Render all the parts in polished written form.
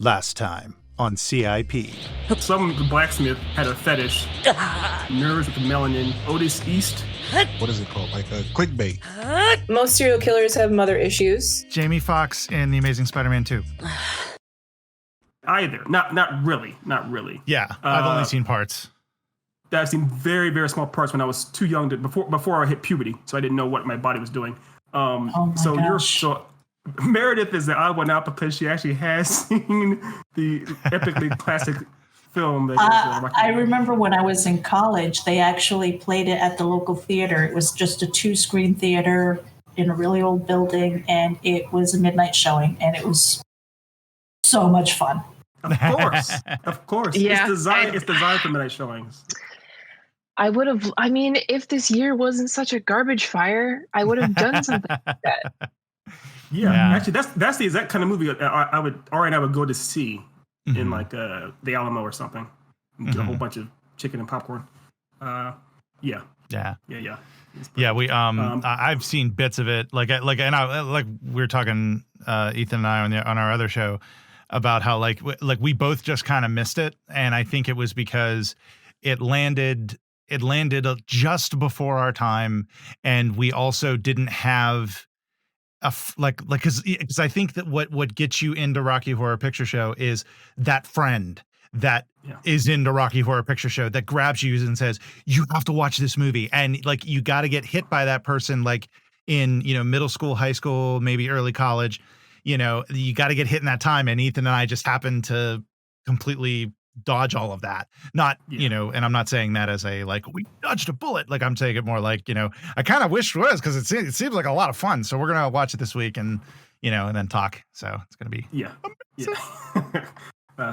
Last time on CIP. Some blacksmith had a fetish. Nerves with the melanin. Otis East. What is it called? Like a clickbait. Most serial killers have mother issues. Jamie Foxx in The Amazing Spider-Man 2. Either. Not really. Yeah, I've only seen parts. I've seen very, very small parts when I was too young to before I hit puberty, so I didn't know what my body was doing. So Meredith is the odd one out because she actually has seen the epically classic film. That I remember when I was in college, they actually played it at the local theater. It was just a 2-screen theater in a really old building, and it was a midnight showing, and it was so much fun. Of course. Yeah, it's designed for midnight showings. If this year wasn't such a garbage fire, I would have done something like that. Yeah, actually, that's the exact kind of movie Ari and I would go to see in like the Alamo or something. And get a whole bunch of chicken and popcorn. Yeah. We I've seen bits of it. Like we were talking Ethan and I on our other show about how like we both just kind of missed it, and I think it was because it landed just before our time, and we also didn't have because I think that what gets you into Rocky Horror Picture Show is that friend that is into Rocky Horror Picture Show that grabs you and says, you have to watch this movie. And like, you got to get hit by that person, like in, middle school, high school, maybe early college, you got to get hit in that time. And Ethan and I just happened to completely dodge all of that. Not, and I'm not saying that as a, like, we dodged a bullet. Like, I'm saying it more like, I kind of wish it was, because it seems like a lot of fun. So we're going to watch it this week and, and then talk. So it's going to be. Yeah.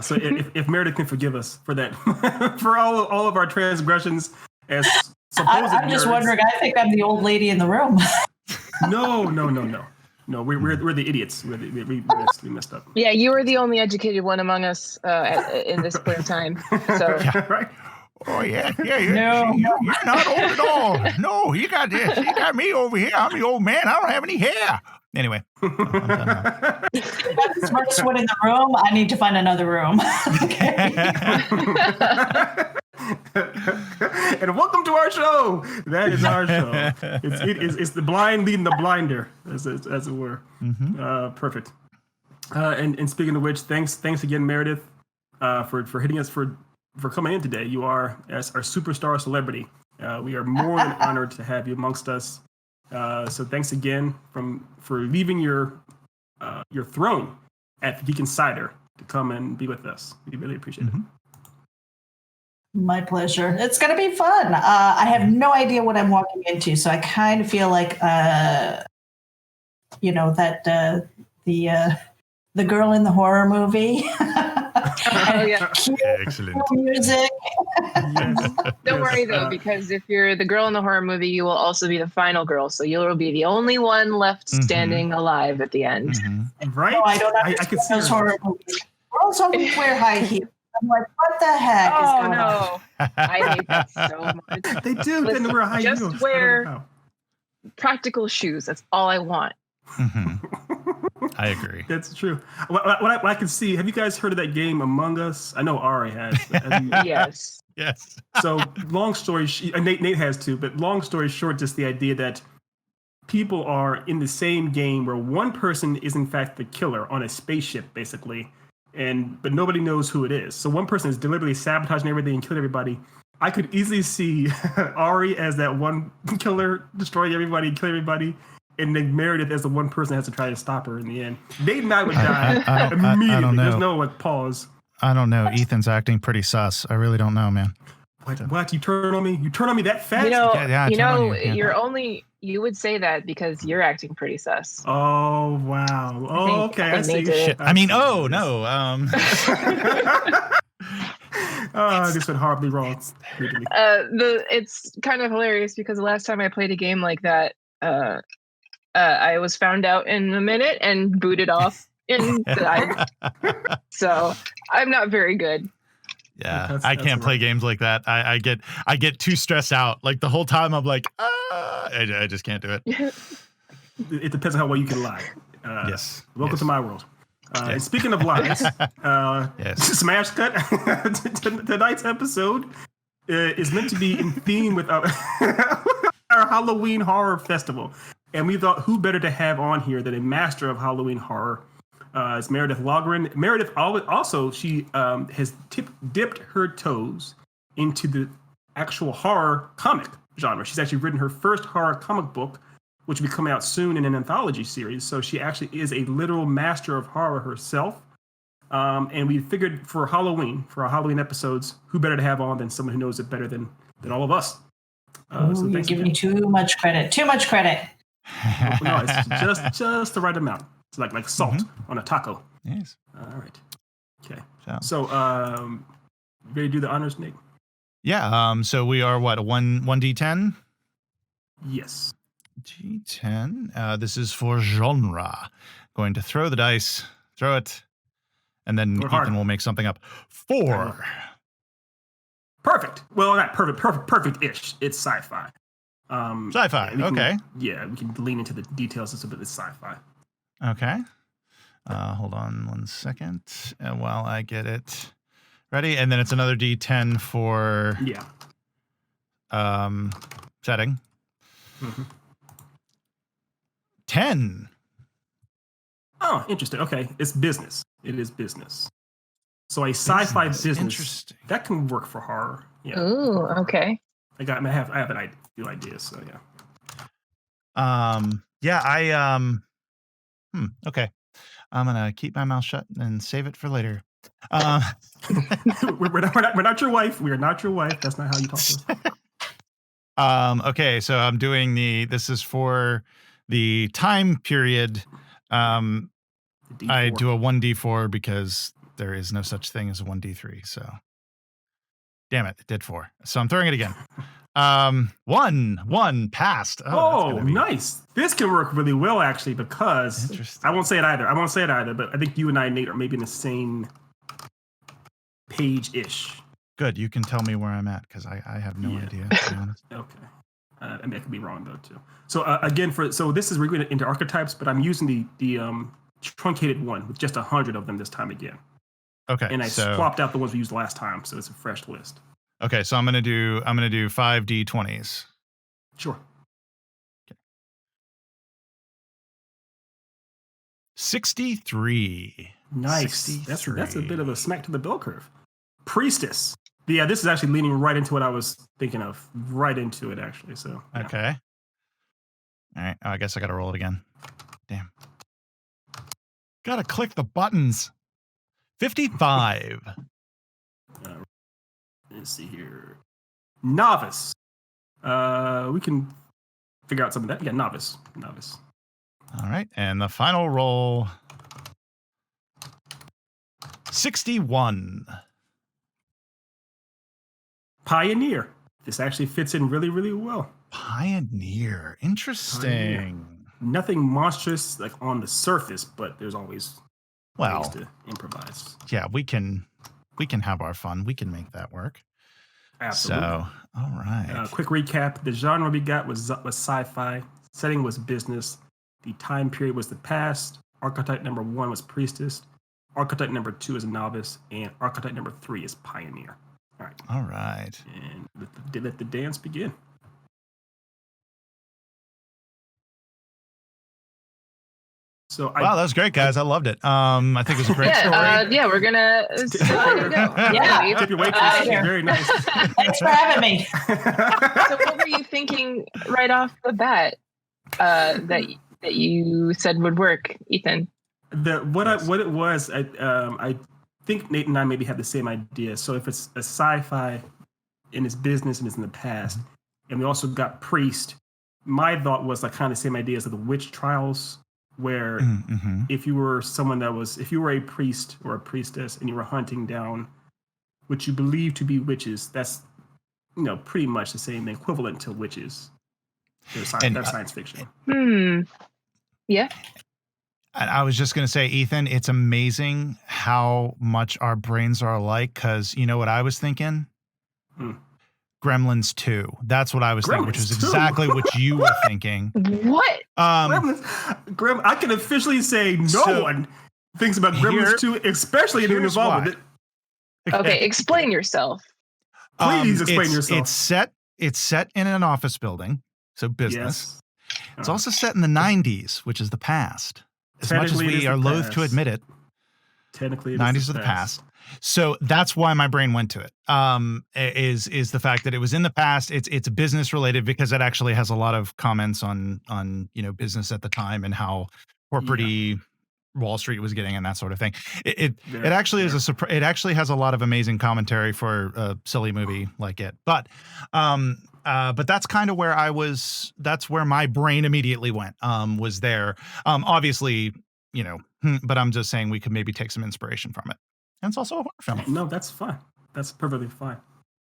So if Meredith can forgive us for that, for all of our transgressions as supposed I'm just wondering, I think I'm the old lady in the room. No, we're the idiots. We messed up. Yeah, you were the only educated one among us in this point of time. So. Yeah, right. Oh yeah. You're not old at all. No, you got this. You got me over here. I'm the old man. I don't have any hair. Anyway, I'm done now. If I'm the smartest one in the room, I need to find another room. Okay. And welcome to our show. That is our show. It's the blind leading the blinder, as it were. Mm-hmm. Perfect. And speaking of which, thanks again, Meredith, for hitting us for coming in today. You are as our superstar celebrity. We are more than honored to have you amongst us. So thanks again for leaving your throne at the Geek Insider to come and be with us. We really appreciate it. My pleasure. It's going to be fun. I have no idea what I'm walking into, so I kind of feel like, that the girl in the horror movie. Oh yeah, excellent music. Don't worry though, because if you're the girl in the horror movie, you will also be the final girl, so you'll be the only one left standing alive at the end. Right? No, I don't understand those horror movies. Girls always wear high heels. I'm like, what the heck is going on? I hate that so much. They do. Listen, they wear high heels. Just wear practical shoes. That's all I want. I agree. That's true. What I can see, have you guys heard of that game Among Us? I know Ari has. Yes. So long story, Nate has too, but long story short, just the idea that people are in the same game where one person is in fact the killer on a spaceship, basically, but nobody knows who it is. So one person is deliberately sabotaging everything and killing everybody. I could easily see Ari as that one killer, destroying everybody, killing everybody. And then Meredith as the one person that has to try to stop her in the end. Nate and I would die immediately. I don't know. There's no pause. I don't know. Ethan's acting pretty sus. I really don't know, man. What? You turn on me? You turn on me that fast? You would say that because you're acting pretty sus. Oh, wow. Oh, okay. I see. Shit. I mean, oh, no. I just went horribly wrong. It's kind of hilarious because the last time I played a game like that, I was found out in a minute and booted off and died. So I'm not very good. Yeah, I can't play games like that. I get too stressed out. Like the whole time I'm like, I just can't do it. It depends on how well you can lie. Yes. Welcome to my world. And speaking of lies, Yes. Smash Cut, tonight's episode is meant to be in theme with our Halloween Horror Festival. And we thought, who better to have on here than a master of Halloween horror? It's Meredith Loughran. Meredith also, she has dipped her toes into the actual horror comic genre. She's actually written her first horror comic book, which will be coming out soon in an anthology series. So she actually is a literal master of horror herself. And we figured for Halloween, for our Halloween episodes, who better to have on than someone who knows it better than all of us. So you're giving me too much credit. Too much credit. No, it's just the right amount. It's like salt on a taco. Yes. All right. Okay. So ready to do the honors, Nate? Yeah. So we are what, a 1d10? Yes. D10. This is for genre. Going to throw the dice. Throw it. And then Ethan will make something up. 4. Perfect. Well, not perfect. Perfect-ish. It's sci-fi. Sci-fi. Okay. We can lean into the details a bit. It's sci-fi. Okay. Hold on 1 second while I get it ready. And then it's another D10 for setting. 10. Oh, interesting. Okay. It's business. It is business. So a sci-fi business Interesting. that can work for horror. Yeah. Ooh, okay. I have a few ideas. So Okay. I'm gonna keep my mouth shut and save it for later. we're not your wife. We are not your wife. That's not how you talk to us. Okay, so I'm doing this is for the time period. I do a 1d4 because there is no such thing as a 1d3. So, damn it did 4. So I'm throwing it again. 1 passed. Oh, nice. This can work really well actually because I won't say it either. But I think you and I, Nate, are maybe in the same page-ish. Good. You can tell me where I'm at because I have no idea, to be honest. Okay. I mean, I could be wrong though too. So again, we're going into archetypes, but I'm using the truncated one with just 100 of them this time again. Okay. And I swapped out the ones we used last time, so it's a fresh list. Okay, so I'm gonna do 5 D20s. Sure. Okay. 63. Nice. 63. That's a bit of a smack to the bell curve. Priestess. Yeah, this is actually leaning right into what I was thinking of. Right into it, actually. So. Yeah. Okay. All right. I guess I gotta roll it again. Damn. Gotta click the buttons. 55. Let's see here. Novice. We can figure out some of that. Yeah, novice. All right. And the final roll. 61. Pioneer. This actually fits in really, really well. Pioneer. Interesting. Nothing monstrous like on the surface, but there's always ways to improvise. Yeah, we can have our fun. We can make that work. Absolutely. So, all right. Quick recap. The genre we got was sci-fi. Setting was business. The time period was the past. Archetype number 1 was priestess. Archetype number 2 is a novice. And archetype number 3 is pioneer. All right. All right. And let the dance begin. So wow, that was great, guys. I loved it. I think it was a great story. We're gonna tip your waitress. Very nice. Thanks for having me. So what were you thinking right off the bat that you said would work, Ethan? What it was, I think Nate and I maybe have the same idea. So if it's a sci-fi and it's business and it's in the past, and we also got priest, my thought was like kind of the same idea as the witch trials, where if you were a priest or a priestess and you were hunting down what you believe to be witches, that's pretty much the same equivalent to witches. They're science fiction. Yeah. And I was just going to say, Ethan, it's amazing how much our brains are alike, because you know what I was thinking? Gremlins 2. That's what I was thinking, which was exactly what you were thinking. What? I can officially say no one things about Gremlins 2, especially anyone here's involved why. with it. Okay, explain yourself. Please explain yourself. It's set in an office building, so business. Yes. It's also set in the 90s, which is the past. As much as Technically, it we is are the loath to past. admit it, Technically, it 90s is are the past. So that's why my brain went to it. Is the fact that it was in the past. It's business related because it actually has a lot of comments on business at the time and how corporate Wall Street was getting and that sort of thing. It actually is it actually has a lot of amazing commentary for a silly movie like it. But that's kind of where that's where my brain immediately went. Was there. Obviously, but I'm just saying we could maybe take some inspiration from it. And it's also a horror film. No, that's fine. That's perfectly fine.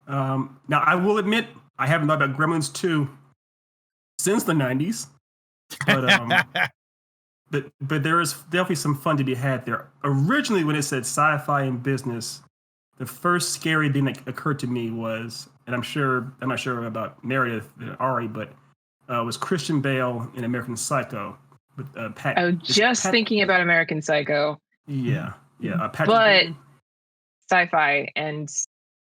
Now, I will admit, I haven't thought about Gremlins 2 since the 90s. But there is definitely some fun to be had there. Originally, when it said sci-fi and business, the first scary thing that occurred to me was, and I'm not sure about Meredith and Ari, but was Christian Bale in American Psycho. With, Pat, I was just thinking about American Psycho. Yeah. But Bateman. Sci-fi, and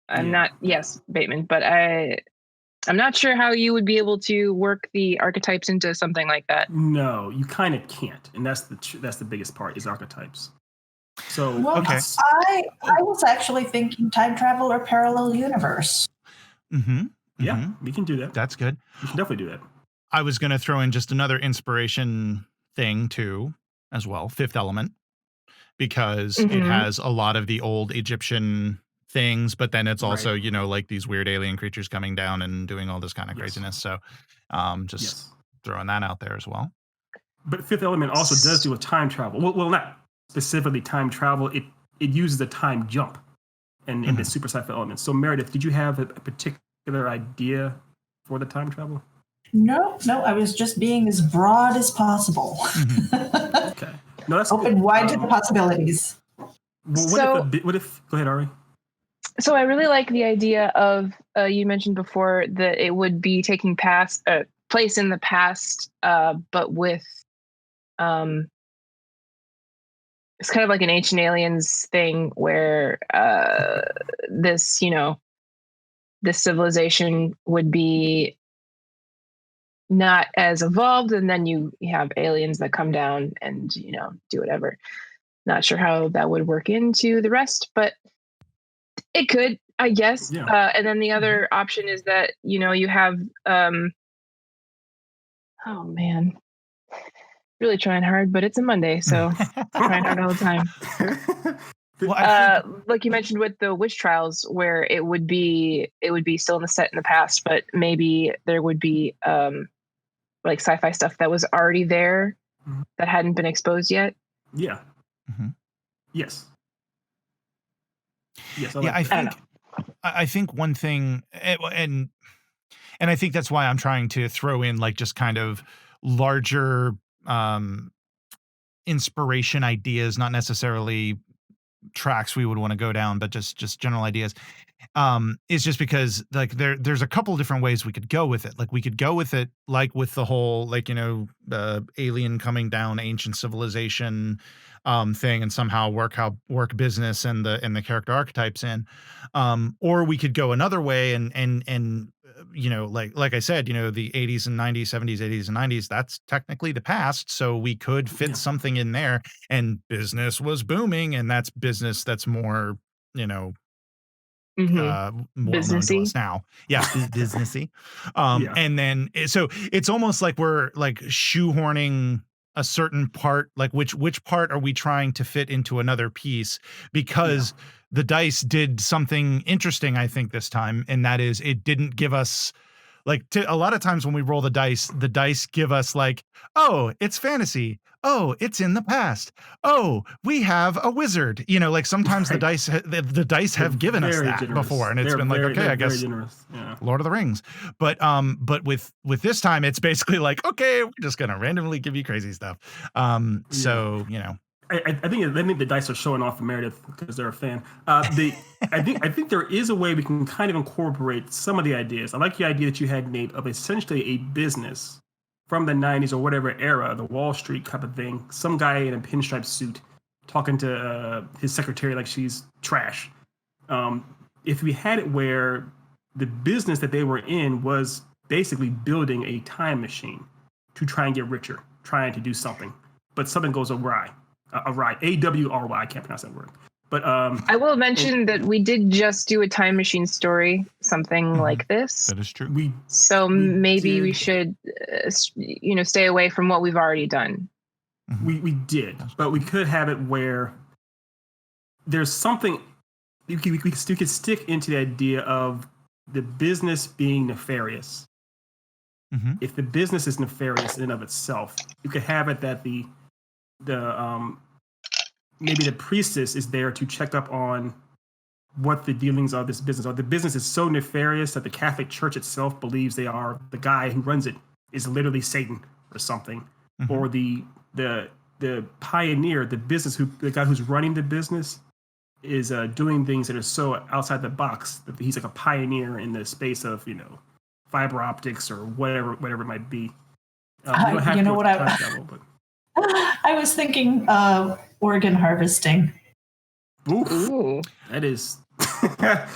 Bateman, but I'm not sure how you would be able to work the archetypes into something like that. No, you kind of can't, and that's the biggest part is archetypes. So okay, I was actually thinking time travel or parallel universe. Yeah, we can do that. That's good. We can definitely do that. I was going to throw in just another inspiration thing too, as well. Fifth Element, because it has a lot of the old Egyptian things, but then it's also, like these weird alien creatures coming down and doing all this kind of craziness. So throwing that out there as well. But Fifth Element also does do a time travel. Well, not specifically time travel. It uses a time jump and in the super sci-fi elements. So Meredith, did you have a particular idea for the time travel? No, I was just being as broad as possible. Okay. No, that's open wide to the possibilities. What if go ahead, Ari. So I really like the idea of you mentioned before that it would be taking place in the past, but with it's kind of like an Ancient Aliens thing where this civilization would be not as evolved, and then you have aliens that come down and do whatever. Not sure how that would work into the rest, but it could, I guess. Yeah. And then the other option is that you have oh man, really trying hard, but it's a Monday, so trying hard all the time. Like you mentioned with the witch trials, where it would be still in the past, but maybe there would be like sci-fi stuff that was already there that hadn't been exposed yet. Yeah. Yes. I think one thing, and I think that's why I'm trying to throw in like just kind of larger inspiration ideas, not necessarily tracks we would want to go down, but just general ideas. Is just because like there's a couple different ways we could go with it. Like we could go with it like with the whole alien coming down, ancient civilization thing, and somehow work business and the character archetypes in. Or we could go another way and like I said, the 80s and 90s, 70s, 80s and 90s, that's technically the past. So we could fit something in there, and business was booming, and that's business that's more, more businessy known to us now. Yeah, businessy. And then so it's almost like we're like shoehorning a certain part, like which part are we trying to fit into another piece, because the dice did something interesting, I think, this time, and that is it didn't give us a lot of times when we roll the dice give us like, oh, it's fantasy. Oh, it's in the past. Oh, we have a wizard. Like sometimes the dice have given us that generous before, and it's been like, okay, I guess Lord of the Rings. But with this time, it's basically like, okay, we're just gonna randomly give you crazy stuff. So I think the dice are showing off for Meredith because they're a fan. I think there is a way we can kind of incorporate some of the ideas. I like the idea that you had, Nate, of essentially a business from the 90s or whatever era, the Wall Street type of thing. Some guy in a pinstripe suit talking to his secretary like she's trash. If we had it where the business that they were in was basically building a time machine to try and get richer, trying to do something, but something goes awry. A-W-R-Y, I can't pronounce that word. But I will mention that we did just do a time machine story, something like this. That is true. Maybe we should, stay away from what we've already done. We did, but we could have it where there's something we could stick into the idea of the business being nefarious. Mm-hmm. If the business is nefarious in and of itself, you could have it that the maybe the priestess is there to check up on what the dealings of this business are. The business is so nefarious that the Catholic Church itself believes the guy who runs it is literally Satan or something, mm-hmm. or the pioneer, the guy who's running the business is doing things that are so outside the box that he's like a pioneer in the space of fiber optics or whatever it might be. I was thinking organ harvesting. Ooh. That is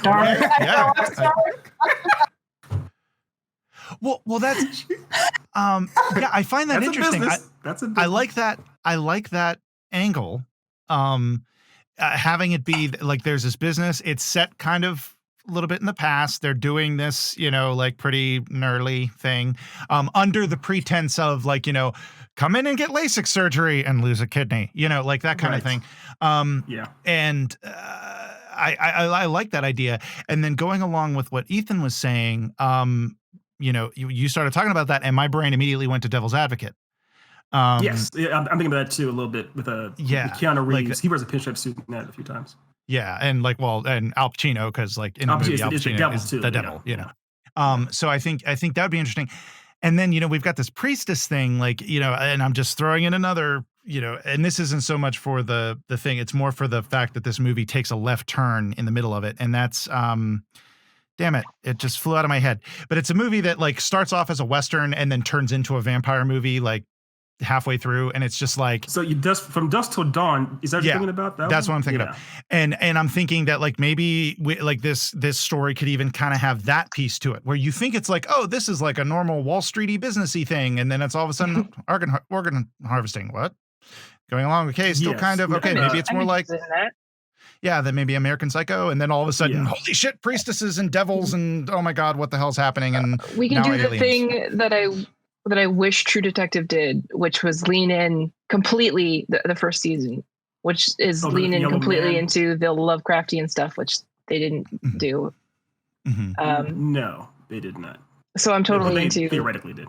darn. Yeah. Well, that's I find that interesting. I like that. I like that angle. Having it be like there's this business. It's set kind of a little bit in the past. They're doing this, like pretty gnarly thing under the pretense of come in and get LASIK surgery and lose a kidney, like that kind of thing. And I like that idea. And then going along with what Ethan was saying, you started talking about that and my brain immediately went to Devil's Advocate. Yes, I'm thinking about that too a little bit with Keanu Reeves. He wears a pinstripe suit in that a few times. Yeah, and and Al Pacino because in the movie Al Pacino is the devil. So I think that would be interesting. And then we've got this priestess thing, and I'm just throwing in another, and this isn't so much for the thing; it's more for the fact that this movie takes a left turn in the middle of it, and that's damn it, it just flew out of my head. But it's a movie that starts off as a Western and then turns into a vampire movie halfway through, and it's just so from dusk till dawn. Is that what you're thinking about? That's what I'm thinking about. And I'm thinking that maybe this story could even kind of have that piece to it, where you think it's this is a normal Wall Streety businessy thing, and then it's all of a sudden organ harvesting. What? Going along, okay, still kind of okay. Maybe it's more then maybe American Psycho, and then all of a sudden, holy shit, priestesses and devils, and oh my god, what the hell's happening? And we can do the thing that I wish True Detective did, which was lean in completely the first season, which is lean in completely into the Lovecraftian stuff, which they didn't do. Mm-hmm. No, they did not. So I'm totally into. Theoretically, did.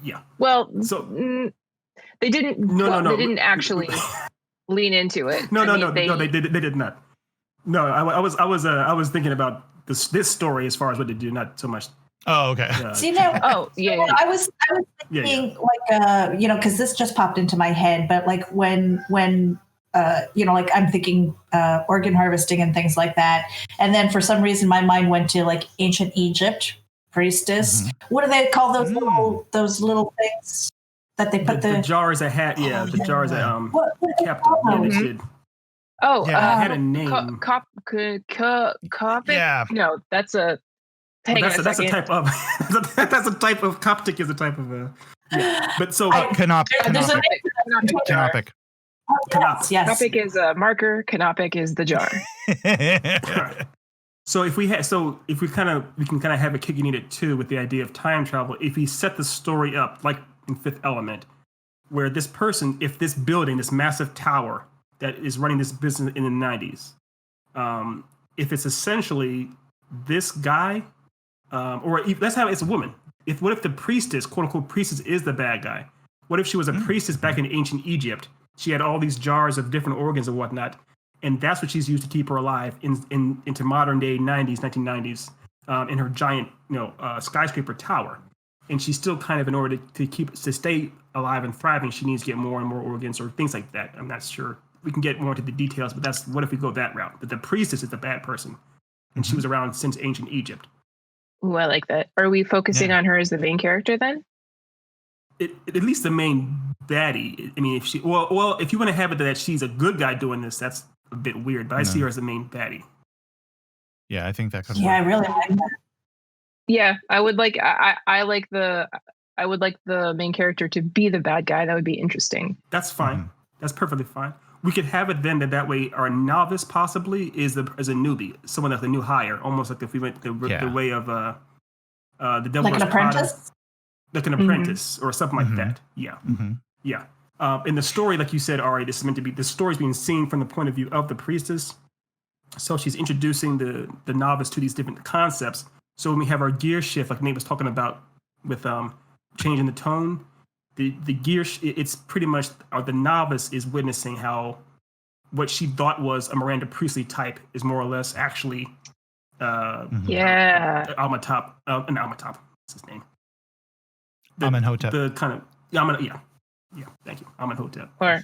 Yeah. Well, they didn't. No. They didn't actually lean into it. No, they did not. No, I was thinking about this story as far as what they do, not so much. Oh, okay. See now? I was thinking because this just popped into my head, but when I'm thinking organ harvesting and things like that, and then for some reason my mind went to ancient Egypt, priestess. Mm-hmm. What do they call those little things that they put the jars that had the jars that kept them. Yeah, they did. Oh, it had a name. Copic. Yeah. No, that's a. That's a type of that's a type of Coptic is a type of but so canopic. Yes. Canopic is a marker. Canopic is the jar. Right. So we can kind of have a kicking in it too with the idea of time travel. If we set the story up like in Fifth Element, where this person, if this building, this massive tower that is running this business in the 90s, if it's essentially this guy. Let's have it's a woman. What if the priestess, quote unquote priestess, is the bad guy? What if she was a priestess back in ancient Egypt? She had all these jars of different organs and whatnot, and that's what she's used to keep her alive into modern day 1990s, in her giant skyscraper tower. And she's still kind of, in order to stay alive and thriving, she needs to get more and more organs or things like that. I'm not sure. We can get more into the details, but that's what if we go that route? But the priestess is the bad person, and she was around since ancient Egypt. Ooh, I like that. Are we focusing on her as the main character then? At least the main baddie. I mean, if she well, if you want to have it that she's a good guy doing this, that's a bit weird. But I see her as the main baddie. Yeah, I think that could Yeah, I work. really like that. Yeah, I would like I would like the main character to be the bad guy. That would be interesting. That's fine. That's perfectly fine. We could have it then that way our novice possibly is a newbie, someone that's a new hire, almost like if we went the way of the Devil Like an Wears Prada, apprentice? like an apprentice or something like that. Yeah, yeah. In the story, like you said, Ari, this is meant to be the story's being seen from the point of view of the priestess. So she's introducing the novice to these different concepts. So when we have our gear shift, like Nate was talking about with changing the tone, the gear, it's pretty much the novice is witnessing how what she thought was a Miranda Priestley type is more or less actually Almatop. What's his name? Amenhotep. The kind of thank you, Amenhotep. Or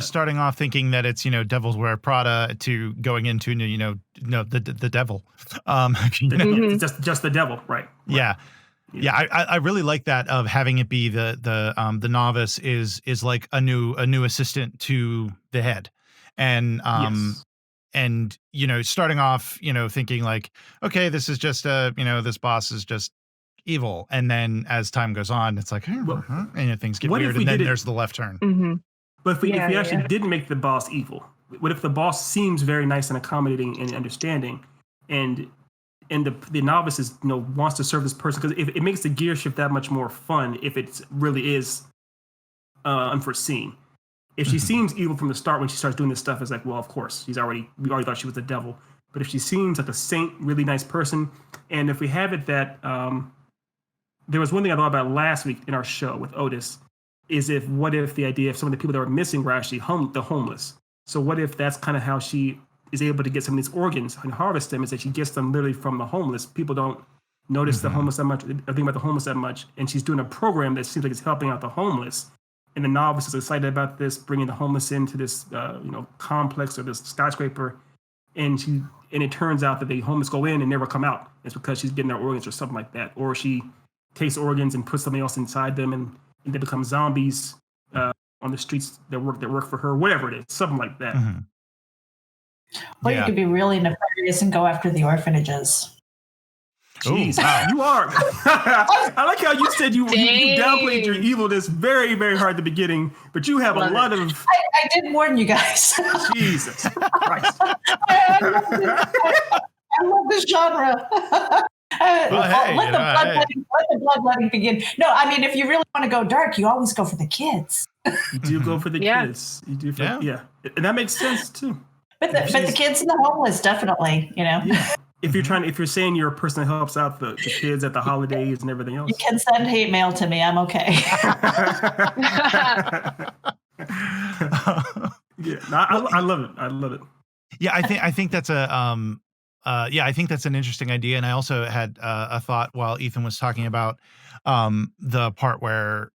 Starting off thinking that it's Devil's Wear Prada to going into the devil, just the devil, right? Yeah. I really like that of having it be the novice is like a new assistant to the head, and and starting off thinking like, okay, this is just this boss is just evil, and then as time goes on it's like things get weird, and then there's the left turn. But if we actually didn't make the boss evil, what if the boss seems very nice and accommodating and understanding, and the novice is wants to serve this person, because it makes the gear shift that much more fun if it really is unforeseen. If she seems evil from the start when she starts doing this stuff, it's like, well, of course we already thought she was the devil. But if she seems like a saint, really nice person, and if we have it that there was one thing I thought about last week in our show with Otis, is what if the idea of some of the people that were missing were actually the homeless? So what if that's kind of how she is able to get some of these organs and harvest them, is that she gets them literally from the homeless. People don't notice the homeless that much, or think about the homeless that much, and she's doing a program that seems like it's helping out the homeless. And the novice is excited about this, bringing the homeless into this complex or this skyscraper, and it turns out that the homeless go in and never come out. It's because she's getting their organs or something like that, or she takes organs and puts something else inside them, and they become zombies on the streets that work for her, whatever it is, something like that. Or you could be really nefarious and go after the orphanages. Jeez, wow. You are. I like how you said you downplayed your evilness very, very hard at the beginning, but you have a lot of. I did warn you guys. Jesus Christ. I love this genre. Let the bloodletting begin. No, I mean, if you really want to go dark, you always go for the kids. You do go for the kids. You do, and that makes sense too. But the kids and the homeless, definitely, Yeah. If you're saying you're a person that helps out the kids at the holidays and everything else, you can send hate mail to me. I'm okay. I love it. I love it. Yeah, I think that's I think that's an interesting idea. And I also had a thought while Ethan was talking about the part where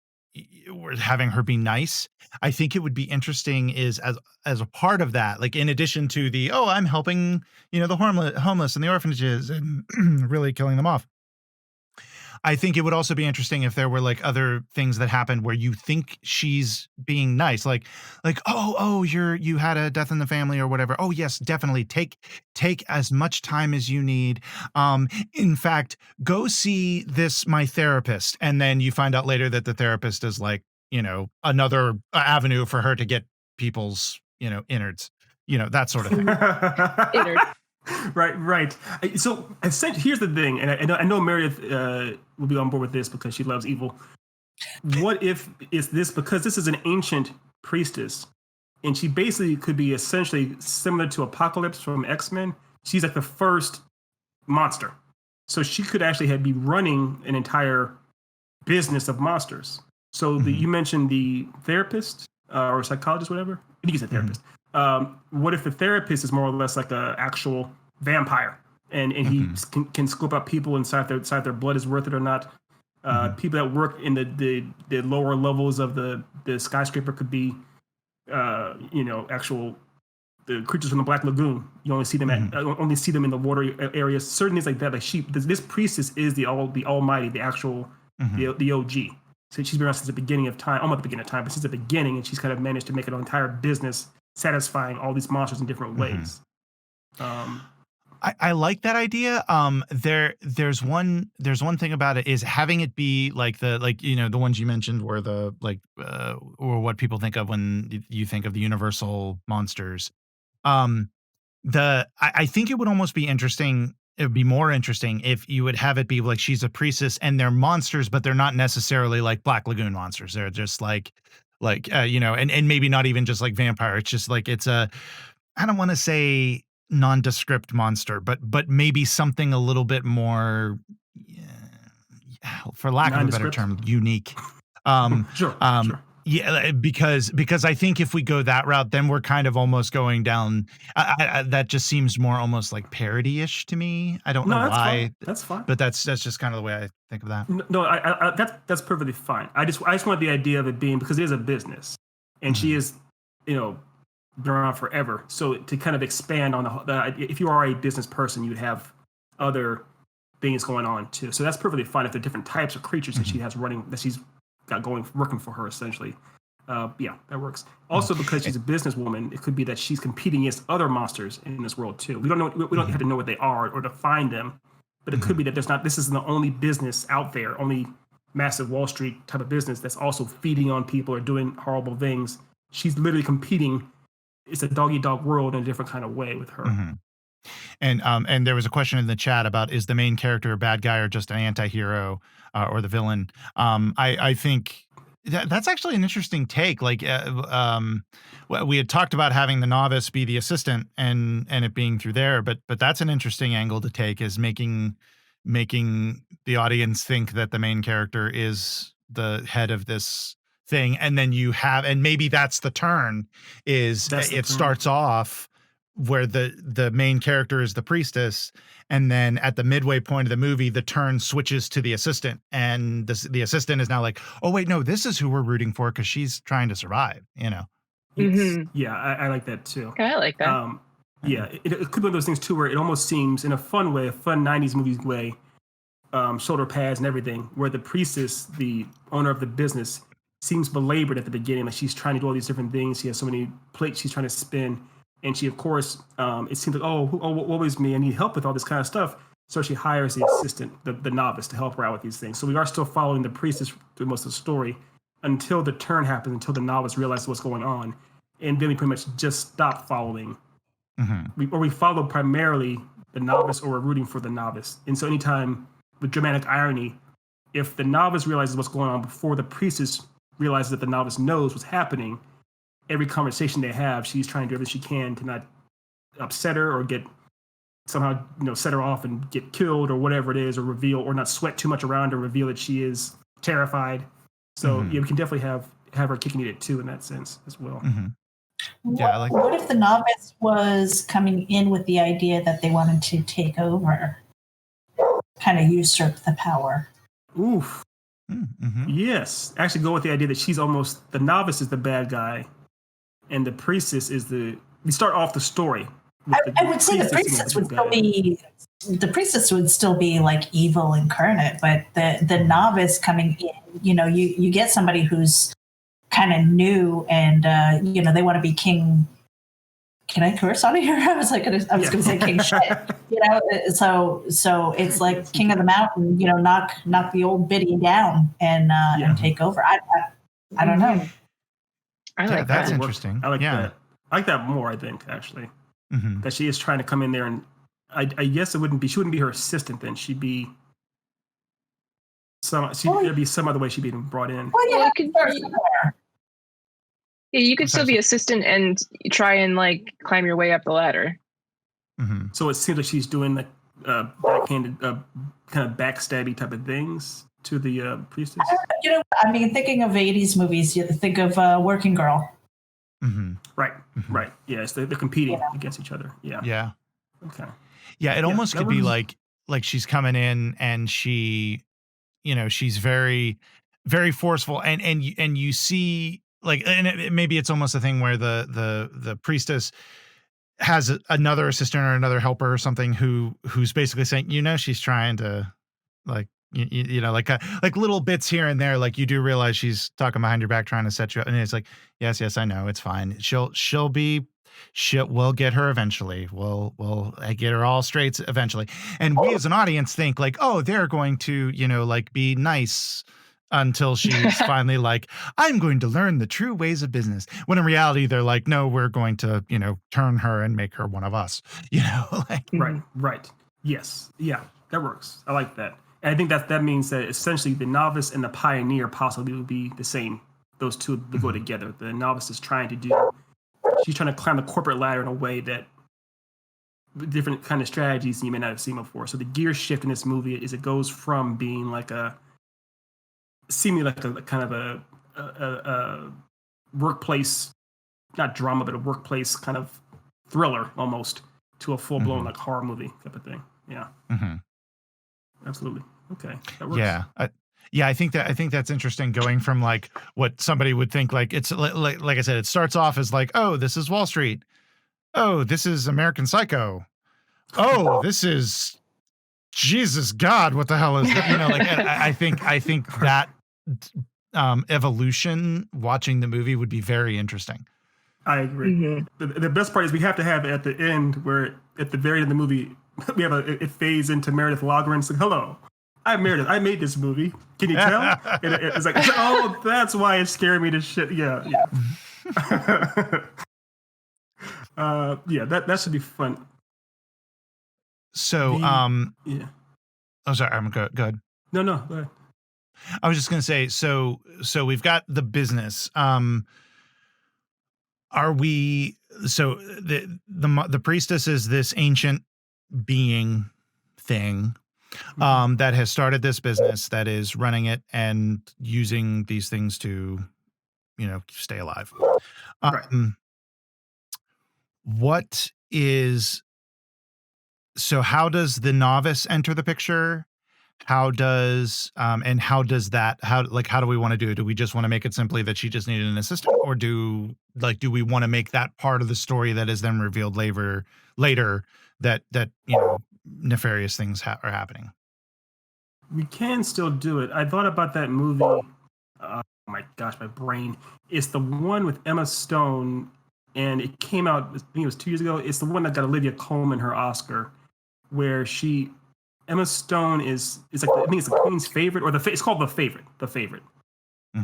we're having her be nice. I think it would be interesting is as a part of that, like in addition to I'm helping, the homeless and the orphanages and really killing them off. I think it would also be interesting if there were like other things that happened where you think she's being nice, like you had a death in the family or whatever. Oh yes, definitely take as much time as you need. In fact, go see my therapist, and then you find out later that the therapist is like another avenue for her to get people's innards, that sort of thing. Innards. Right. So here's the thing, and I know Meredith will be on board with this because she loves evil. What if is this because this is an ancient priestess, and she basically could be essentially similar to Apocalypse from X-Men? She's like the first monster, so she could actually be running an entire business of monsters. So you mentioned the therapist or psychologist, whatever. I think he's a therapist. What if the therapist is more or less like an actual vampire, and he can scope out people inside their blood is worth it or not? People that work in the lower levels of the skyscraper could be, actual the creatures from the Black Lagoon. You only see them in the water areas. Certain things like that. Like this priestess is the almighty, the actual the OG. So she's been around since the beginning of time, almost the beginning of time, but since the beginning, and she's kind of managed to make an entire business satisfying all these monsters in different ways. I like that idea. There's one thing about it is having it be like the ones you mentioned were the or what people think of when you think of the Universal monsters. I think it would almost be interesting. It would be more interesting if you would have it be like she's a priestess and they're monsters, but they're not necessarily like Black Lagoon monsters. They're just and maybe not even just like vampire. It's just like I don't want to say nondescript monster, but maybe something a little bit more, for lack of a better term, unique. Sure. Yeah, because I think if we go that route, then we're kind of almost going down. That just seems more almost like parody-ish to me. I don't know why. Fine. That's fine. But that's just kind of the way I think of that. No, that's perfectly fine. I just want the idea of it being, because it is a business, and she is, been around forever. So to kind of expand on if you are a business person, you'd have other things going on too. So that's perfectly fine if there are different types of creatures that she has running, that she's got working for her essentially. Yeah, that works. Also, because she's a businesswoman, it could be that she's competing against other monsters in this world too. We don't know. We don't have to know what they are or to find them, but it could be that this isn't the only business out there, only massive Wall Street type of business that's also feeding on people or doing horrible things. She's literally competing. It's a dog-eat-dog world in a different kind of way with her. And there was a question in the chat about, is the main character a bad guy or just an anti-hero or the villain? I think that's actually an interesting take. Like we had talked about having the novice be the assistant and it being through there, but that's an interesting angle to take, is making the audience think that the main character is the head of this thing, and then and maybe that's the turn, starts off where the main character is the priestess, and then at the midway point of the movie, the turn switches to the assistant, and the assistant is now like, oh wait, no, this is who we're rooting for because she's trying to survive. Yeah, I like that too. I like that. Yeah, it could be one of those things too, where it almost seems in a fun way, a fun 90s movies way, shoulder pads and everything, where the priestess, the owner of the business, seems belabored at the beginning. Like she's trying to do all these different things. She has so many plates she's trying to spin. And she, of course, it seems like, what is me? I need help with all this kind of stuff. So she hires the assistant, the novice, to help her out with these things. So we are still following the priestess through most of the story until the turn happens, until the novice realizes what's going on. And then we pretty much just stop following. We follow primarily the novice, or we're rooting for the novice. And so anytime, with dramatic irony, if the novice realizes what's going on before the priestess realizes that the novice knows what's happening, every conversation they have, she's trying to do everything she can to not upset her or get somehow, set her off and get killed or whatever it is, or reveal, or not sweat too much around her, reveal that she is terrified. So yeah, we can definitely have her kicking it too in that sense as well. Yeah, what if the novice was coming in with the idea that they wanted to take over, kind of usurp the power? Oof. Yes, actually go with the idea that she's almost, the novice is the bad guy, and the priestess is we start off the story. I would say the priestess would still be like evil incarnate, but the novice coming in, you get somebody who's kind of new and, they want to be king. Can I curse on here? I was going to say king shit, so it's like king of the mountain, knock the old biddy down and take over. I don't know. I like that's that. interesting. I like that. I like that more, I think, actually. That she is trying to come in there, and I guess she wouldn't be her assistant then. She'd be there'd be some other way she'd be brought in. Well, you could still be assistant and try and climb your way up the ladder. So it seems like she's doing backhanded, kind of backstabby type of things to the priestess. Thinking of 80s movies, you think of Working Girl. Right. Yes, they're competing against each other. Yeah. Okay. Yeah, it almost could be like she's coming in and she, she's very, very forceful, and you see maybe it's almost a thing where the priestess has another assistant or another helper or something who's basically saying, she's trying to you know, like little bits here and there, like you do realize she's talking behind your back trying to set you up, and it's like, yes, I know, it's fine. We'll get her eventually. We'll get her all straight eventually. And we as an audience think like, oh, they're going to, you know, like be nice until she's finally like, I'm going to learn the true ways of business. When in reality, they're like, no, we're going to, you know, turn her and make her one of us, you know, like. Right. Yes. Yeah, that works. I like that. And I think that means that essentially the novice and the pioneer possibly would be the same. Those two would go together. The novice is she's trying to climb the corporate ladder in a way that different kind of strategies you may not have seen before. So the gear shift in this movie is it goes from being like seemingly like a kind of a workplace, not drama, but a workplace kind of thriller almost, to a full-blown like horror movie type of thing. Yeah. Absolutely. Okay. That works. Yeah. I think that's interesting, going from like what somebody would think, like it's like I said, it starts off as like, oh, this is Wall Street. Oh, this is American Psycho. Oh, this is Jesus God. What the hell is that? You know, like I think that evolution watching the movie would be very interesting. I agree. The best part is we have to have it at the end, where at the very end of the movie, we have it fades into Meredith Loughran. It's like, hello, I'm Meredith. I made this movie. Can you tell? And it's like, oh, that's why it scared me to shit. Yeah. That should be fun. So, yeah. Oh, sorry. I'm good. No, go ahead. I was just gonna say, so we've got the business. Are we? So the priestess is this ancient being thing that has started this business, that is running it and using these things to, you know, stay alive. Right. So how does the novice enter the picture? How do we want to do it? Do we just want to make it simply that she just needed an assistant, or do we want to make that part of the story that is then revealed later that you know, nefarious things are happening? We can still do it. I thought about that movie. Oh my gosh, my brain. It's the one with Emma Stone, and it came out, I think it was 2 years ago. It's the one that got Olivia Colman her Oscar, where Emma Stone is like, I think it's the Queen's favorite, or it's called The Favorite. The Favorite.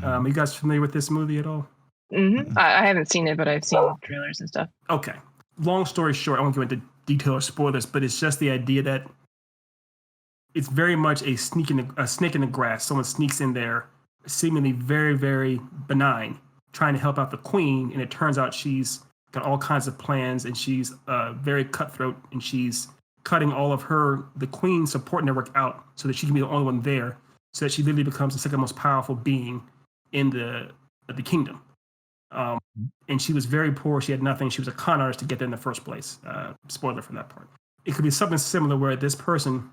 Are you guys familiar with this movie at all? I haven't seen it, but I've seen trailers and stuff. Okay. Long story short, I won't go into detail or spoilers, but it's just the idea that it's very much a snake in the grass. Someone sneaks in there, seemingly very, very benign, trying to help out the Queen, and it turns out she's got all kinds of plans, and she's very cutthroat, and she's cutting all of the Queen support network out so that she can be the only one there, so that she literally becomes the second most powerful being in the kingdom. And she was very poor. She had nothing. She was a con artist to get there in the first place. Spoiler from that part. It could be something similar where this person,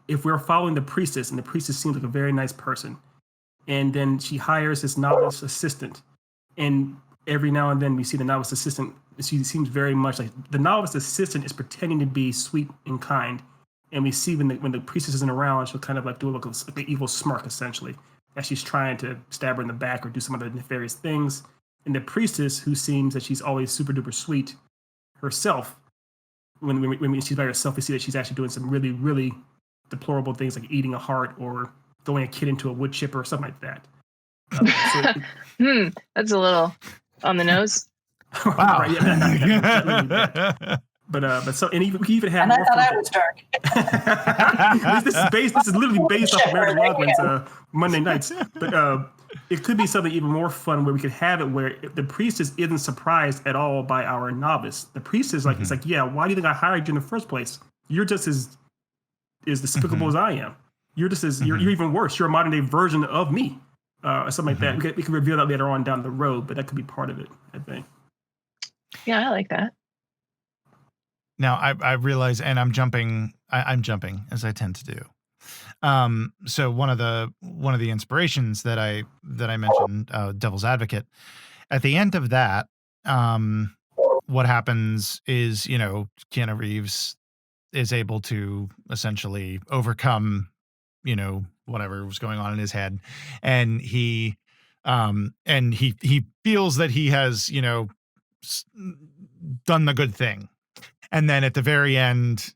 if we're following the priestess, and the priestess seems like a very nice person, and then she hires this novice assistant, and every now and then we see the novice assistant, she seems very much like the novice assistant is pretending to be sweet and kind, and we see when the priestess isn't around, she'll kind of like do like an evil smirk, essentially, as she's trying to stab her in the back or do some other nefarious things. And the priestess, who seems that she's always super duper sweet herself, when she's by herself, we see that she's actually doing some really, really deplorable things, like eating a heart or throwing a kid into a wood chipper or something like that. That's a little on the nose. Wow. Right, yeah, but so, and we even have. And I thought I was dark. This is literally based off of Meredith Loughran's Monday Nights. But it could be something even more fun, where we could have it where the priestess isn't surprised at all by our novice. The priestess it's like, yeah, why do you think I hired you in the first place? You're just as despicable as I am. You're just as you're even worse. You're a modern day version of me, or something like that. We can reveal that later on down the road, but that could be part of it, I think. Yeah, I like that. Now I realize, and I'm jumping as I tend to do. So one of the inspirations that I mentioned, Devil's Advocate, at the end of that, what happens is, you know, Keanu Reeves is able to essentially overcome, you know, whatever was going on in his head, and he feels that he has, you know, done the good thing. And then at the very end,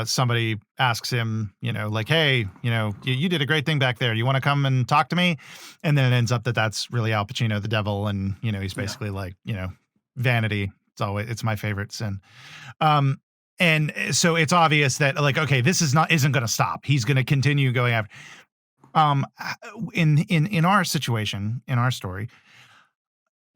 somebody asks him, you know, like, hey, you know, you did a great thing back there. You want to come and talk to me? And then it ends up that that's really Al Pacino, the devil. And, you know, he's basically like, you know, vanity. It's my favorite sin. And so it's obvious that, like, okay, this isn't going to stop. He's going to continue going after. In our situation, in our story,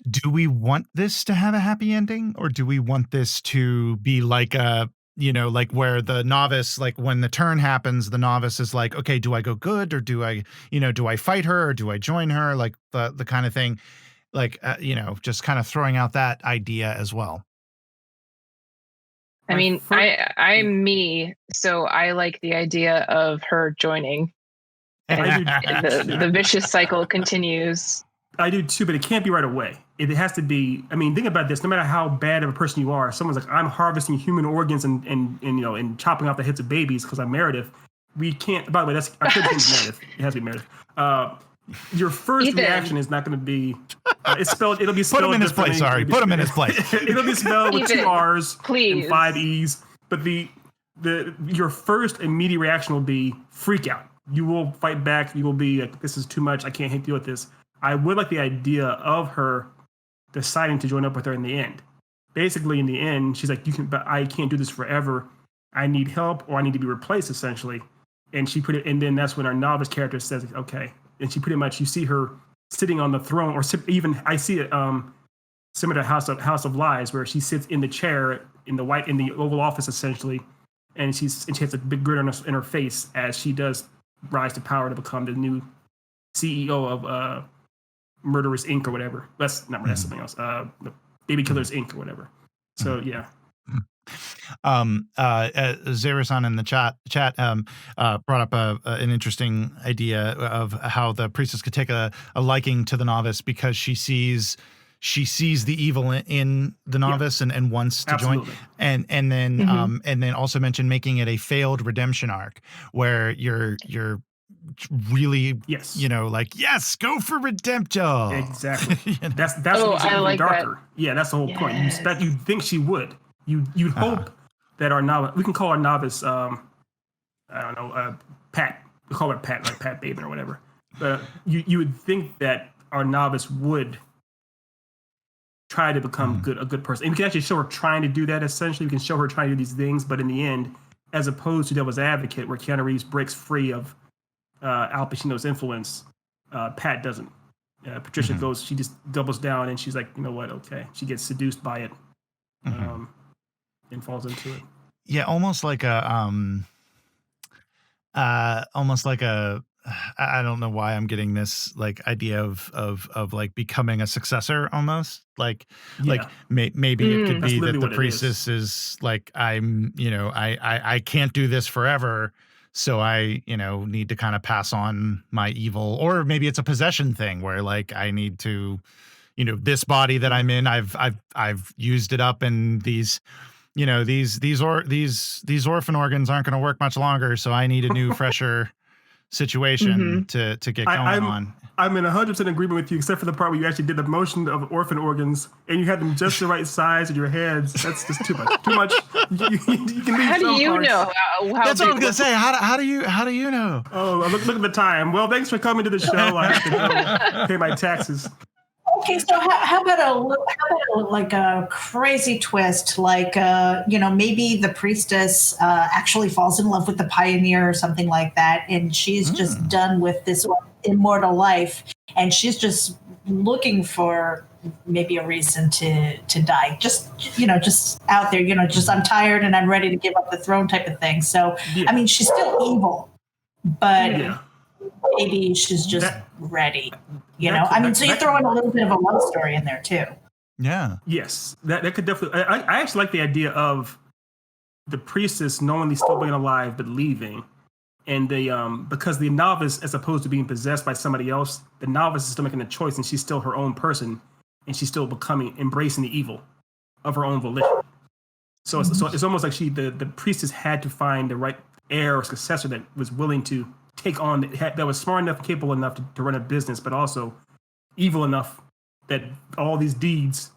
do we want this to have a happy ending, or do we want this to be like a, you know, like where the novice, like when the turn happens, the novice is like, okay, do I go good, or do I, you know, do I fight her, or do I join her? Like the kind of thing, like, you know, just kind of throwing out that idea as well. I mean, I'm me, so I like the idea of her joining. And the vicious cycle continues. I do too, but it can't be right away. It has to be. I mean, think about this. No matter how bad of a person you are, someone's like, I'm harvesting human organs and you know, and chopping off the heads of babies because I'm Meredith. We can't. By the way, that's I could change Meredith. It has to be Meredith. Your first reaction is not going to be. It's spelled. It'll be spelled. Put him in his place. Sorry, put him in his place. It'll be spelled with 2 R's please, and 5 E's. But your first immediate reaction will be freak out. You will fight back. You will be like, this is too much. I can't deal with this. I would like the idea of her deciding to join up with her in the end. Basically, in the end, she's like, but I can't do this forever. I need help, or I need to be replaced, essentially. And she put it, and then that's when our novice character says, okay. And she pretty much, you see her sitting on the throne, or even I see it similar to House of Lies, where she sits in the chair in the Oval Office, essentially, and she has a big grin in her face as she does rise to power to become the new CEO of Murderers Inc. or whatever. That's something else. Baby Killers Inc. or whatever. So yeah. Zerasan in the chat brought up an interesting idea of how the priestess could take a liking to the novice because she sees the evil in the novice and wants to join, and then also mentioned making it a failed redemption arc where you're really, you know, like, yes, go for redemption. Exactly. You know? That's what I like darker. That. Yeah, that's the whole point. You think she would. You'd hope that our novice, we can call our novice, I don't know, Pat. We call her Pat, like Pat Bateman or whatever. But you would think that our novice would try to become a good person. And we can actually show her trying to do that, essentially. We can show her trying to do these things, but in the end, as opposed to Devil's Advocate, where Keanu Reeves breaks free of Al Pacino's influence, Pat doesn't. Patricia goes, she just doubles down, and she's like, you know what, okay. She gets seduced by it and falls into it. Yeah, almost like a I don't know why I'm getting this like idea of like becoming a successor almost like maybe it could be that the priestess is like, I'm, you know, I can't do this forever. So I, you know, need to kind of pass on my evil, or maybe it's a possession thing where like I need to, you know, this body that I'm in, I've used it up, and these, you know, these orphan organs aren't going to work much longer. So I need a new, fresher situation to get going on. I'm in 100% agreement with you, except for the part where you actually did the motion of orphan organs and you had them just the right size in your heads. That's just too much. Too much. You can leave. How do you know? That's what I was gonna say. How do you know? Oh, look at the time. Well, thanks for coming to the show. I have to go pay my taxes. Okay, so how about a crazy twist, like you know, maybe the priestess actually falls in love with the pioneer or something like that, and she's just done with this immortal life, and she's just looking for maybe a reason to die, just, you know, just out there, you know, just I'm tired and I'm ready to give up the throne type of thing. So I mean, she's still evil, but maybe she's just ready. You know, I mean, so you throw in a little bit of a love story in there too. Yeah. Yes, that could definitely. I actually like the idea of the priestess knowingly still being alive but leaving, and because the novice, as opposed to being possessed by somebody else, the novice is still making a choice, and she's still her own person, and she's still embracing the evil of her own volition. So it's almost like the priestess had to find the right heir or successor that was willing to take on that was smart enough, capable enough to run a business, but also evil enough that all these deeds,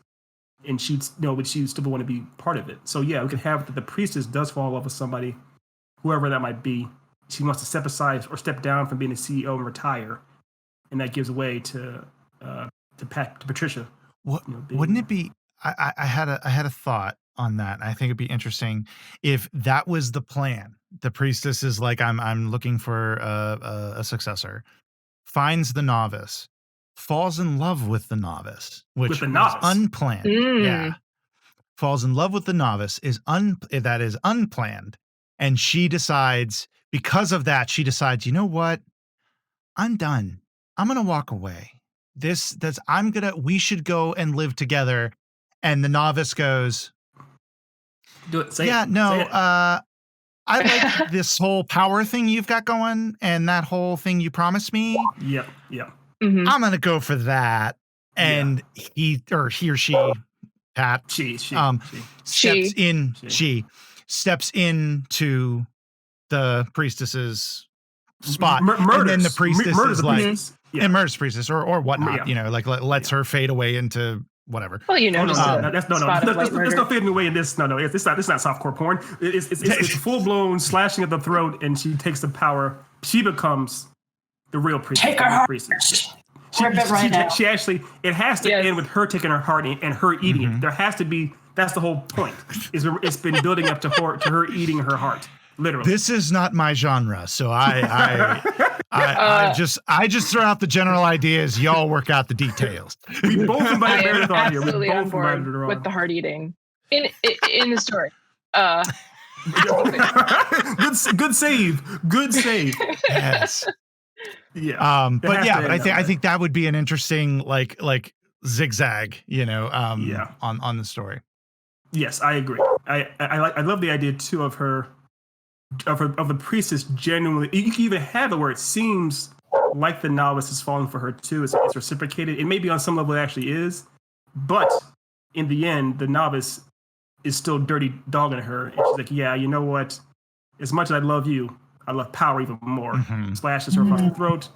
and she'd still want to be part of it. So yeah, we could have that the priestess does fall in love with somebody, whoever that might be. She wants to step aside or step down from being a CEO and retire, and that gives way to Patricia. Wouldn't it be? I had a thought on that. I think it'd be interesting if that was the plan. The priestess is like, I'm looking for a successor, finds the novice, falls in love with the novice, which is unplanned. Yeah, falls in love with the novice that is unplanned, and she decides because of that. She decides, you know what? I'm done. I'm gonna walk away. We should go and live together. And the novice goes, do it. Say yeah, it. no, Say it. I like this whole power thing you've got going and that whole thing you promised me. Yep. Mhm. I'm going to go for that. And he or she, Pat, steps into the priestess's spot. And then the priestess is like, and murders priestess or whatnot, like lets her fade away into whatever. Well, that's not fading away in this. No, it's not softcore porn. It's full blown slashing at the throat, and she takes the power. She becomes the real priestess. Take her heart. She actually, it has to end with her taking her heart and her eating it. There has to be. That's the whole point. It's been building up to her eating her heart. Literally. This is not my genre, so I just throw out the general ideas. Y'all work out the details. We both invited Meredith on here. Absolutely on board with the heart eating in the story. Good save. Yes. Yeah. But I think that would be an interesting like zigzag, on the story. Yes, I agree. I love the idea too of her. Of the priestess genuinely, you can even have it where it seems like the novice is falling for her too. It's reciprocated. It may be on some level it actually is, but in the end, the novice is still dirty dogging her. And she's like, yeah, you know what? As much as I love you, I love power even more. Mm-hmm. Slashes her across the throat,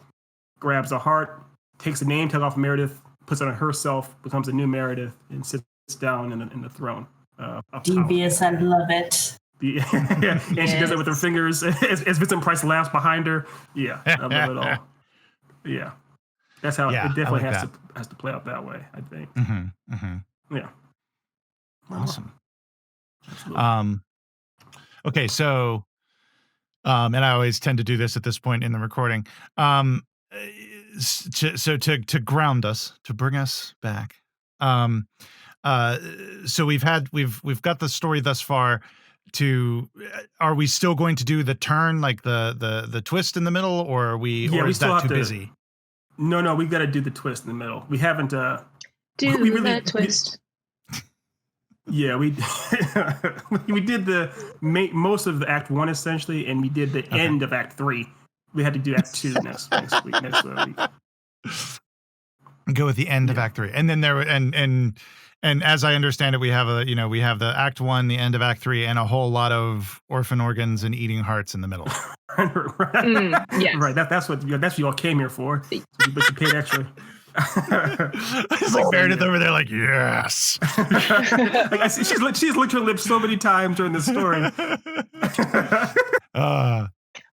grabs a heart, takes the name tag off Meredith, puts it on herself, becomes a new Meredith, and sits down in the throne. Devious, I love it. And she does it with her fingers as Vincent Price laughs behind her. Yeah, I love it all. Yeah, that's how it definitely has to play out that way, I think. Yeah. Awesome. Absolutely. Okay, so and I always tend to do this at this point in the recording. To ground us, to bring us back. So we've got the story thus far. Are we still going to do the turn, like the twist in the middle, or are we? Yeah, or is that too busy? No, we've got to do the twist in the middle. We haven't. That twist. We we did most of Act 1 essentially, and we did the end of Act 3. We had to do Act 2 next week. Go with the end of Act 3, and then and as I understand it, we have the Act 1, the end of Act 3, and a whole lot of orphan organs and eating hearts in the middle. Yes. Right. That's what you all came here for. But you paid extra. It's like Meredith over there, like, yes. Like I see, she's licked her lips so many times during this story.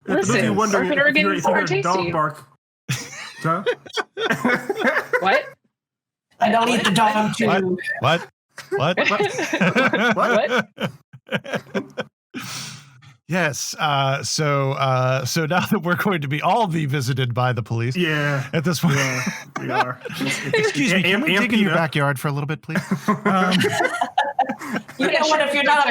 Listen, orphan organs are tasty. Dog bark. Huh? What? I don't eat the dog too. What? Yes. So now that we're going to be visited by the police. Yeah. At this point, we are. Excuse me. Can we dig in your backyard for a little bit, please? You know what? If you're not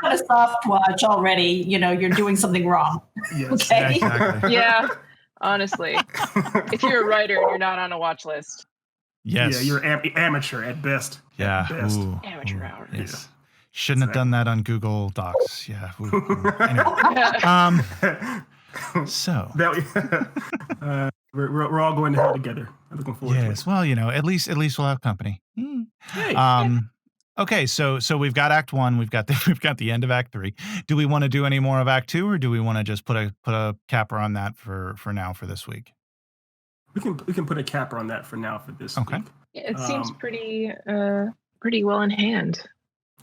on a soft watch already, you're doing something wrong. Yes. Okay. Exactly. Yeah. Honestly, if you're a writer and you're not on a watch list. Yes. Yeah, you're amateur at best. Yeah. At best. Ooh. Amateur hour. Yes. Yeah. Shouldn't have done that on Google Docs. Yeah. Anyway. So we're all going to hell together. I'm looking forward to it. Well, at least we'll have company. Hey. Okay, so we've got Act 1, we've got the end of Act 3. Do we want to do any more of Act 2, or do we want to just put a capper on that for now for this week? We can put a capper on that for now for this week. Yeah, it seems pretty well in hand.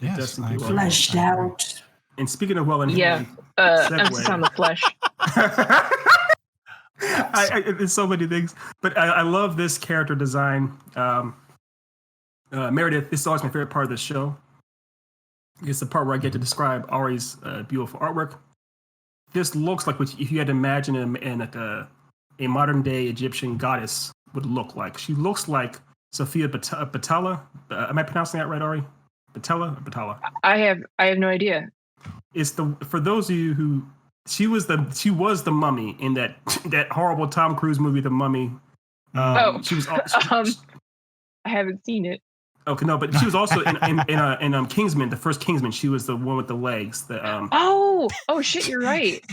It does seem well fleshed out. And speaking of well in hand, emphasis on the flesh. There's so many things, but I love this character design. Meredith, this is always my favorite part of the show. It's the part where I get to describe Ari's beautiful artwork. This looks like what if you had to imagine a modern day Egyptian goddess would look like. She looks like Sophia Batella. Am I pronouncing that right, Ari? Batella? I have no idea. It's for those of you who she was the mummy in that horrible Tom Cruise movie, The Mummy. She was. I haven't seen it. Okay, no, but she was also in Kingsman, the first Kingsman. She was the one with the legs. Oh shit! You're right.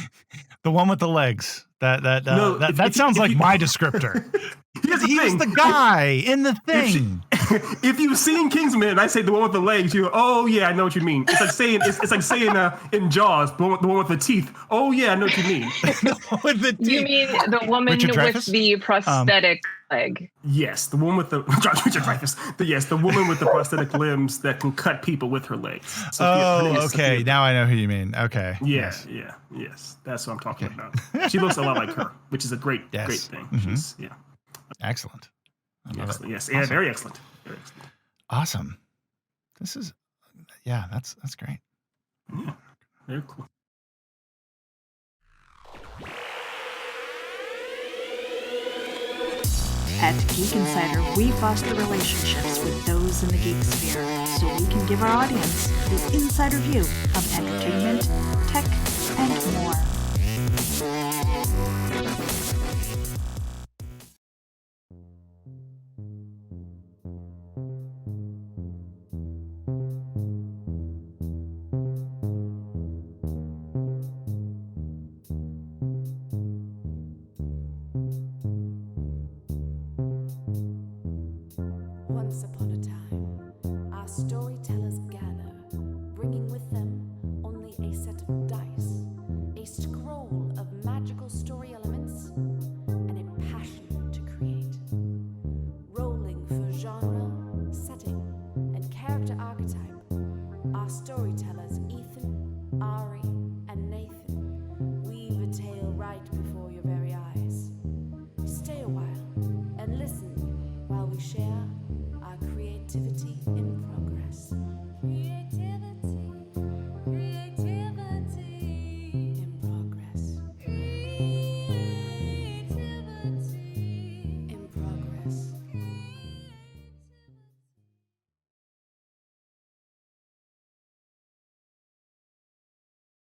The one with the legs. That sounds like my descriptor. He's the guy in the thing. If you've seen Kingsman and I say the one with the legs, you go, oh yeah, I know what you mean. It's like saying in Jaws, the one with the teeth. Oh yeah, I know what you mean. With the teeth. You mean the woman with the prosthetic leg? Yes, the one with the Richard Dreyfuss. The woman with the prosthetic limbs that can cut people with her legs. Okay. Sophia. Now I know who you mean. Okay. Yes. That's what I'm talking about. She looks a lot like her, which is a great thing. Mm-hmm. Excellent. Excellent. Yes, awesome. Very excellent. Very excellent. Awesome. This is, that's great. Yeah, very cool. At Geek Insider, we foster relationships with those in the geek sphere so we can give our audience the insider view of entertainment, tech, and more. Once upon a time, our storytellers gather, bringing with them only a set of dice, a scroll of magical story elements, and a passion to create. Rolling for genre, setting, and character archetype, our storytellers